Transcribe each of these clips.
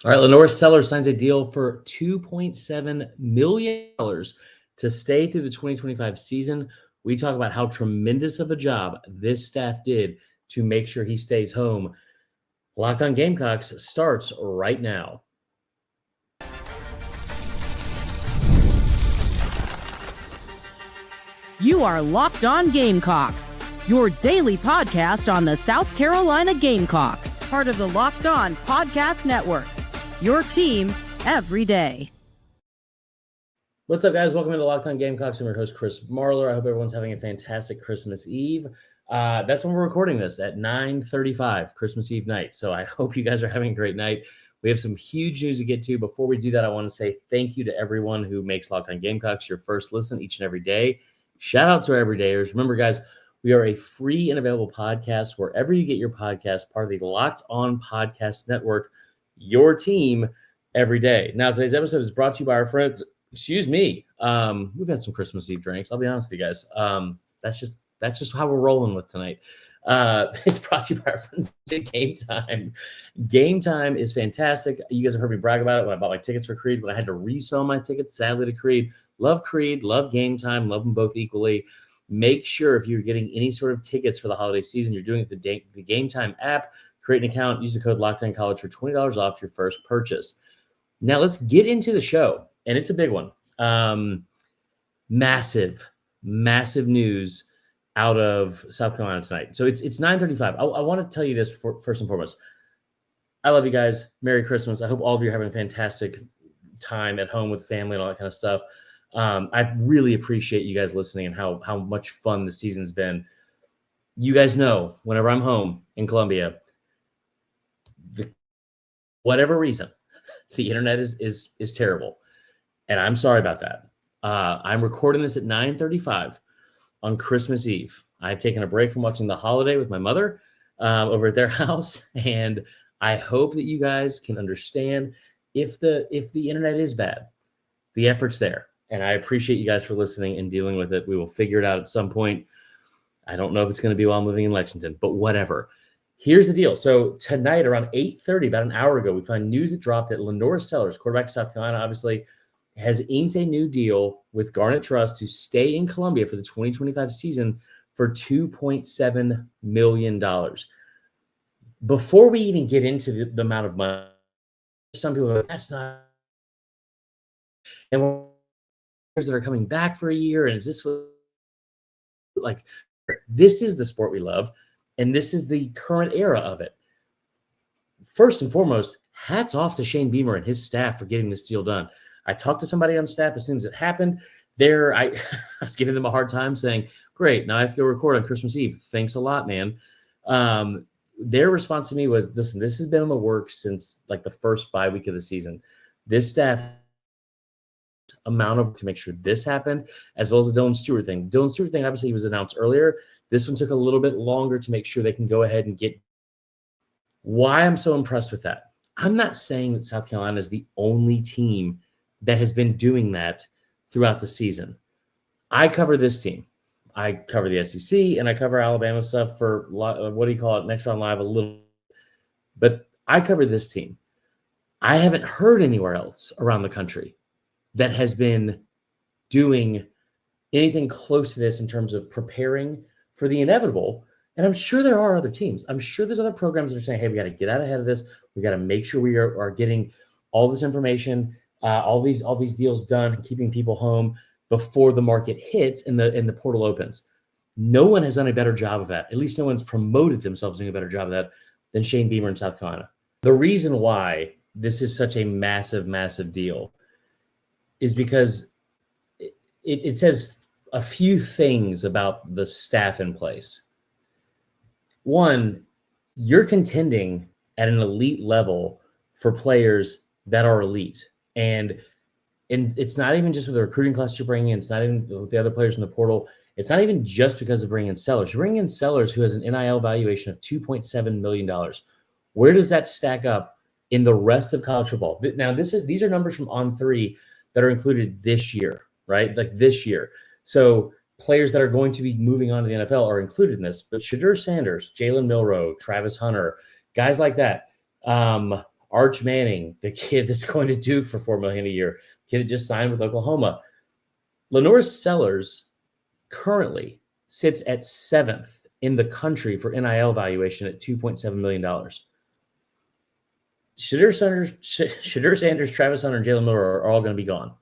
All right, LaNorris Sellers signs a deal for $2.7 million to stay through the 2025 season. We talk about how tremendous of a job this staff did to make sure he stays home. Locked on Gamecocks starts right now. You are Locked On Gamecocks, your daily podcast on the South Carolina Gamecocks, part of the Locked On Podcast Network, your team every day. What's up, guys? Welcome to Locked On Gamecocks. I'm your host, Chris Marler. I hope everyone's having a fantastic Christmas Eve. That's when we're recording this at 9:35, Christmas Eve night. So I hope you guys are having a great night. We have some huge news to get to. Before we do that, I want to say thank you to everyone who makes Locked On Gamecocks your first listen each and every day. Shout out to our everydayers. Remember, guys, we are a free and available podcast wherever you get your podcast, part of the Locked On Podcast Network, your team every day. Now, today's episode is brought to you by our friends. Excuse me. We've had some Christmas Eve drinks. I'll be honest with you guys. That's just how we're rolling with tonight. It's brought to you by our friends at Game Time. Game Time is fantastic. You guys have heard me brag about it when I bought my tickets for Creed, but I had to resell my tickets, sadly, to Creed. Love Creed, love Game Time, love them both equally. Make sure if you're getting any sort of tickets for the holiday season, you're doing it with the Game Time app. Create an account, use the code LOCKEDONCollege for $20 off your first purchase. Now let's get into the show, and it's a big one. Massive news out of South Carolina tonight. So it's 9:35. I want to tell you this first and foremost. I love you guys. Merry Christmas. I hope all of you are having a fantastic time at home with family and all that kind of stuff. I really appreciate you guys listening and how much fun the season's been. You guys know whenever I'm home in Columbia, whatever reason, the internet is terrible. And I'm sorry about that. I'm recording this at 9:35 on Christmas Eve. I've taken a break from watching The Holiday with my mother over at their house. And I hope that you guys can understand if the internet is bad, the effort's there. And I appreciate you guys for listening and dealing with it. We will figure it out at some point. I don't know if it's going to be while I'm living in Lexington, but whatever. Here's the deal. So tonight around 8:30, about an hour ago, we found news that dropped that LaNorris Sellers, quarterback of South Carolina, obviously, has inked a new deal with Garnet Trust to stay in Columbia for the 2025 season for $2.7 million. Before we even get into the amount of money, some people are like, that's not. And that are coming back for a year, and is this what, like, this is the sport we love, and this is the current era of it. First and foremost, hats off to Shane Beamer and his staff for getting this deal done. I talked to somebody on staff as soon as it happened. I was giving them a hard time saying, great, now I have to go record on Christmas Eve. Thanks a lot, man. Their response to me was, listen, this has been in the works since like the first bye week of the season. This staff amount of to make sure this happened, as well as the Dylan Stewart thing. Dylan Stewart thing obviously was announced earlier. This one took a little bit longer to make sure they can go ahead and get. Why I'm so impressed with that. I'm not saying that South Carolina is the only team that has been doing that throughout the season. I cover this team. I cover the SEC and I cover Alabama stuff for what do you call it? Next Round Live a little, but I cover this team. I haven't heard anywhere else around the country that has been doing anything close to this in terms of preparing for the inevitable. And I'm sure there are other teams. I'm sure there's other programs that are saying, hey, we got to get out ahead of this. We got to make sure we are getting all this information, all these deals done, and keeping people home before the market hits and the portal opens. No one has done a better job of that. At least no one's promoted themselves doing a better job of that than Shane Beamer in South Carolina. The reason why this is such a massive deal is because it says a few things about the staff in place. One, you're contending at an elite level for players that are elite. And it's not even just with the recruiting class you're bringing in. It's not even with the other players in the portal. It's not even just because of bringing in Sellers. You're bringing in Sellers, who has an NIL valuation of $2.7 million. Where does that stack up in the rest of college football? Now, these are numbers from On3 that are included this year, right? Like this year. So players that are going to be moving on to the NFL are included in this. But Shadur Sanders, Jalen Milroe, Travis Hunter, guys like that, Arch Manning, the kid that's going to Duke for $4 million a year, kid that just signed with Oklahoma. LaNorris Sellers currently sits at 7th in the country for NIL valuation at $2.7 million. Shadur Sanders, Travis Hunter, and Jalen Miller are all going to be gone.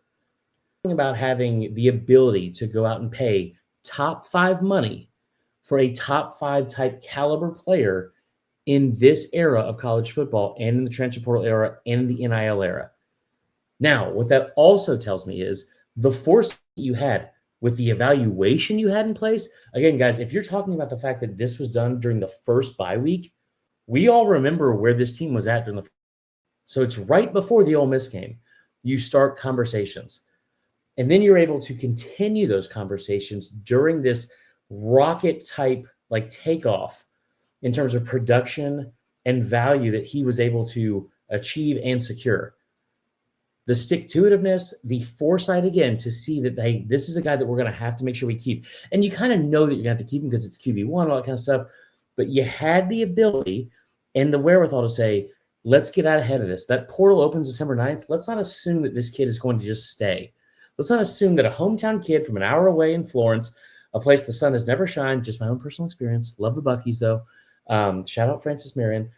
About having the ability to go out and pay top 5 money for a top 5 type caliber player in this era of college football and in the transfer portal era and in the NIL era. Now, what that also tells me is the force you had with the evaluation you had in place. Again, guys, if you're talking about the fact that this was done during the first bye week, we all remember where this team was at during the. So it's right before the Ole Miss game. You start conversations. And then you're able to continue those conversations during this rocket type like takeoff in terms of production and value that he was able to achieve and secure. The stick-to-itiveness, the foresight again to see that, hey, this is a guy that we're going to have to make sure we keep. And you kind of know that you're going to have to keep him because it's QB1, all that kind of stuff. But you had the ability and the wherewithal to say, let's get out ahead of this. That portal opens December 9th. Let's not assume that this kid is going to just stay. Let's not assume that a hometown kid from an hour away in Florence, a place the sun has never shined, just my own personal experience. Love the Buckies, though. Shout out Francis Marion.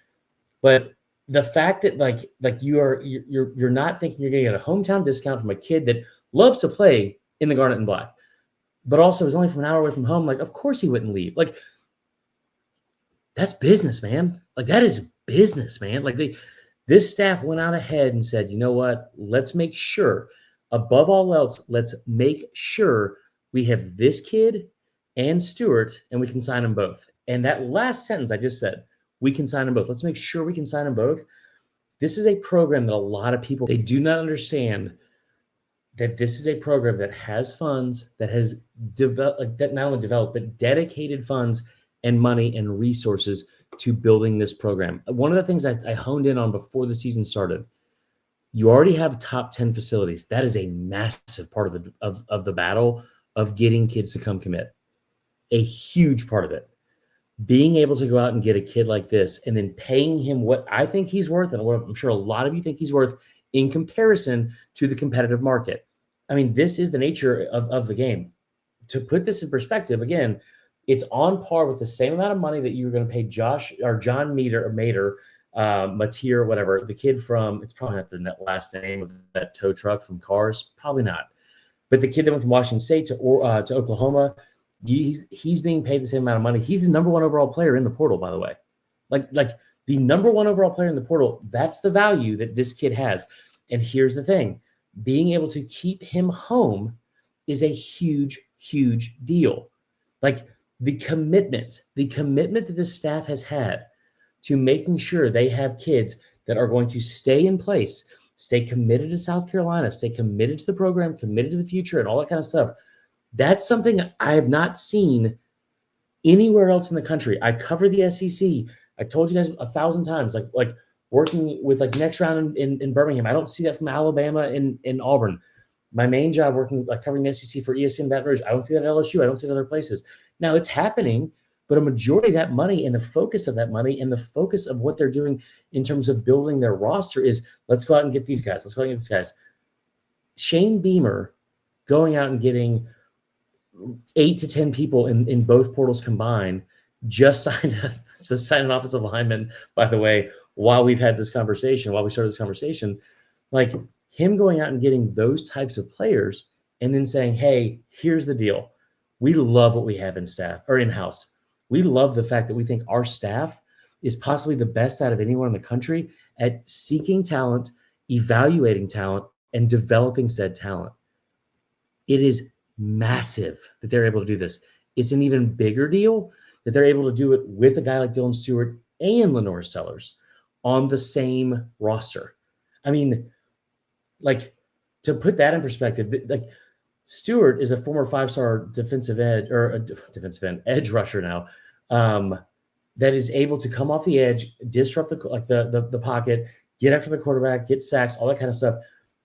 But the fact that like you're not thinking you're going to get a hometown discount from a kid that loves to play in the Garnet and Black, but also is only from an hour away from home, like, of course he wouldn't leave. Like, that's business, man. Like, that is business, man. Like, this staff went out ahead and said, you know what? Let's make sure, above all else, let's make sure we have this kid and Stewart, and we can sign them both. And that last sentence I just said, we can sign them both. Let's make sure we can sign them both. This is a program that a lot of people, they do not understand that this is a program that has funds, that has developed, that not only developed, but dedicated funds and money and resources to building this program. One of the things I honed in on before the season started, you already have top 10 facilities. That is a massive part of the battle of getting kids to come commit. A huge part of it. Being able to go out and get a kid like this and then paying him what I think he's worth and what I'm sure a lot of you think he's worth in comparison to the competitive market. I mean, this is the nature of the game. To put this in perspective, again, it's on par with the same amount of money that you're going to pay John Mateer, whatever, the kid from, it's probably not the last name of that tow truck from Cars, probably not. But the kid that went from Washington State to Oklahoma, he's being paid the same amount of money. He's the number 1 overall player in the portal, by the way. Like the number 1 overall player in the portal, that's the value that this kid has. And here's the thing. Being able to keep him home is a huge, huge deal. Like the commitment that this staff has had to making sure they have kids that are going to stay in place, stay committed to South Carolina, stay committed to the program, committed to the future, and all that kind of stuff. That's something I have not seen anywhere else in the country. I cover the SEC. I told you guys 1,000 times, like working with like next round in Birmingham. I don't see that from Alabama in Auburn. My main job working like covering the SEC for ESPN Baton Rouge. I don't see that at LSU. I don't see it other places. Now it's happening, but a majority of that money and the focus of that money and the focus of what they're doing in terms of building their roster is let's go out and get these guys. Let's go out and get these guys. Shane Beamer going out and getting 8 to 10 people in both portals combined just signed an offensive lineman, by the way, while we started this conversation, like him going out and getting those types of players and then saying, hey, here's the deal. We love what we have in staff or in-house. We love the fact that we think our staff is possibly the best out of anyone in the country at seeking talent, evaluating talent, and developing said talent. It is massive that they're able to do this. It's an even bigger deal that they're able to do it with a guy like Dylan Stewart and LaNorris Sellers on the same roster. I mean, like, to put that in perspective, like Stewart is a former 5-star edge rusher now, that is able to come off the edge, disrupt the pocket, get after the quarterback, get sacks, all that kind of stuff.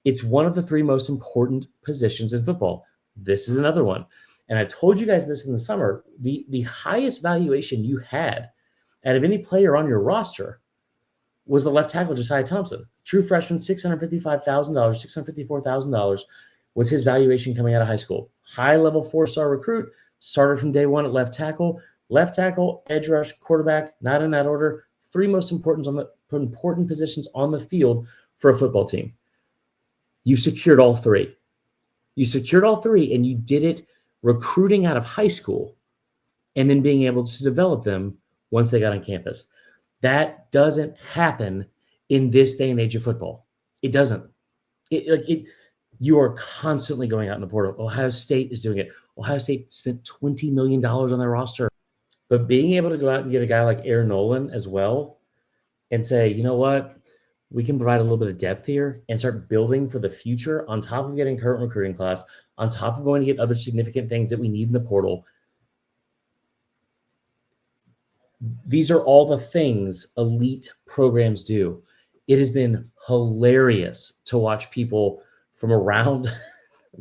It's one of the 3 most important positions in football. This is another one. And I told you guys this in the summer, the highest valuation you had out of any player on your roster was the left tackle Josiah Thompson. True freshman, $655,000, $654,000 was his valuation coming out of high school. High-level four-star recruit, started from day one at left tackle, edge rush, quarterback, not in that order. Three most important positions on the field for a football team. You secured all three. And you did it recruiting out of high school and then being able to develop them once they got on campus. That doesn't happen in this day and age of football. It doesn't. You are constantly going out in the portal. Ohio State is doing it. Ohio State spent $20 million on their roster. But being able to go out and get a guy like Aaron Nolan as well and say, you know what, we can provide a little bit of depth here and start building for the future on top of getting current recruiting class, on top of going to get other significant things that we need in the portal. These are all the things elite programs do. It has been hilarious to watch people from around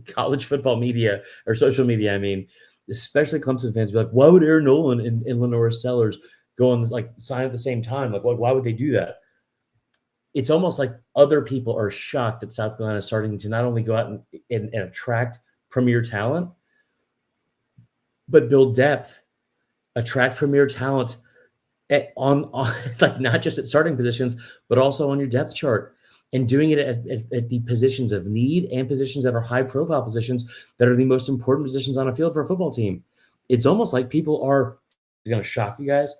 college football media or social media, especially Clemson fans, be like, why would Aaron Nolan and LaNorris Sellers go on sign at the same time? Why would they do that? It's almost like other people are shocked that South Carolina is starting to not only go out and attract premier talent, but build depth, attract premier talent on not just at starting positions, but also on your depth chart, and doing it at the positions of need and positions that are high profile positions that are the most important positions on a field for a football team. It's almost like people are, it's going to shock you guys,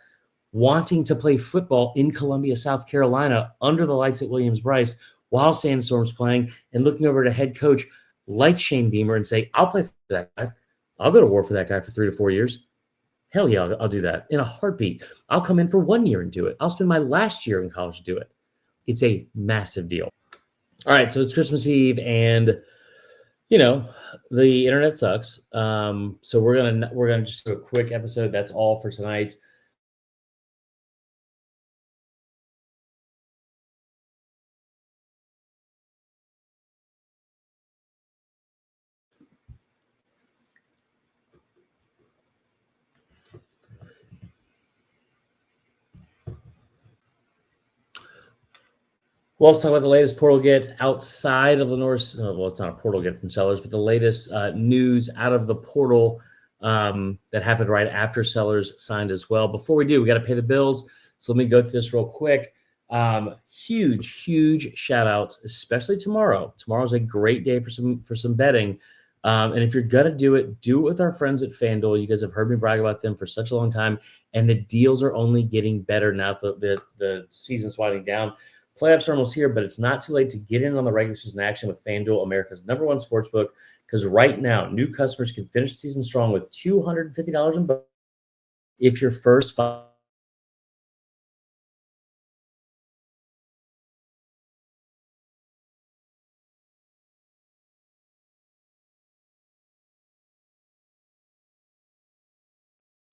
wanting to play football in Columbia, South Carolina, under the lights at Williams-Brice while Sandstorm's playing, and looking over to head coach like Shane Beamer and say, I'll play for that guy. I'll go to war for that guy for 3 to 4 years. Hell yeah, I'll do that in a heartbeat. I'll come in for 1 year and do it. I'll spend my last year in college to do it. It's a massive deal. All right, so it's Christmas Eve, and the internet sucks. So we're gonna just do a quick episode. That's all for tonight. Well, let's talk about the latest portal get outside of LaNorris. Well, it's not a portal get from Sellers, but the latest news out of the portal that happened right after Sellers signed as well. Before we do, we got to pay the bills. So let me go through this real quick. Huge shout out, especially tomorrow. Tomorrow's a great day for some betting. And if you're going to do it with our friends at FanDuel. You guys have heard me brag about them for such a long time, and the deals are only getting better now that the season's winding down. Playoffs are almost here, but it's not too late to get in on the regular season action with FanDuel, America's #1 sportsbook, because right now, new customers can finish the season strong with $250 in bonus if your first five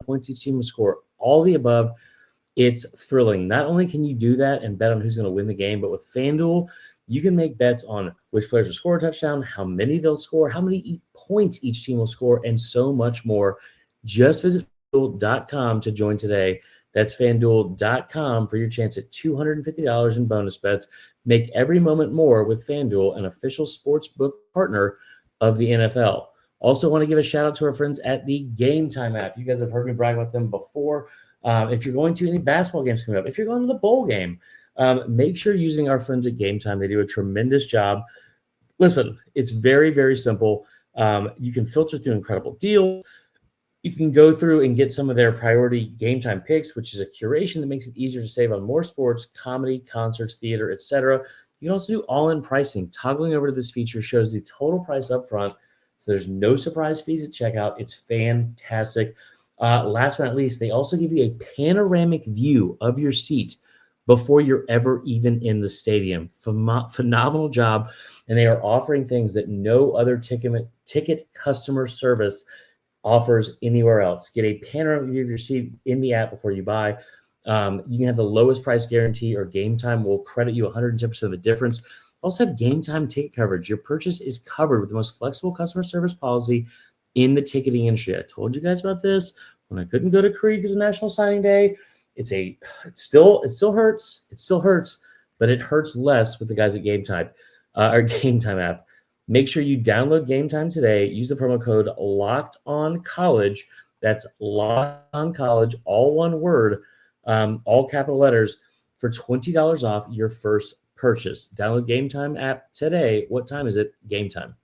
points each team will score. All the above. It's thrilling. Not only can you do that and bet on who's going to win the game, but with FanDuel, you can make bets on which players will score a touchdown, how many they'll score, how many points each team will score, and so much more. Just visit FanDuel.com to join today. That's FanDuel.com for your chance at $250 in bonus bets. Make every moment more with FanDuel, an official sportsbook partner of the NFL. Also want to give a shout out to our friends at the Game Time app. You guys have heard me brag about them before. If you're going to any basketball games coming up, if you're going to the bowl game, make sure you're using our friends at Game Time. They do a tremendous job. Listen, it's very, very simple. You can filter through incredible deals. You can go through and get some of their priority Game Time picks, which is a curation that makes it easier to save on more sports, comedy, concerts, theater, etc. You can also do all-in pricing. Toggling over to this feature shows the total price up front, so there's no surprise fees at checkout. It's fantastic. Last but not least, they also give you a panoramic view of your seat before you're ever even in the stadium. Phenomenal job. And they are offering things that no other ticket customer service offers anywhere else. Get a panoramic view of your seat in the app before you buy. You can have the lowest price guarantee, or Game Time will credit you 110% of the difference. Also have Game Time ticket coverage. Your purchase is covered with the most flexible customer service policy in the ticketing industry. I told you guys about this when I couldn't go to Creed because of National Signing Day. it still hurts. It still hurts, but it hurts less with the guys at Game Time, or Game Time app. Make sure you download Game Time today. Use the promo code Locked On College. That's Locked On College, all one word, all capital letters, for $20 off your first purchase. Download Game Time app today. What time is it? Game Time.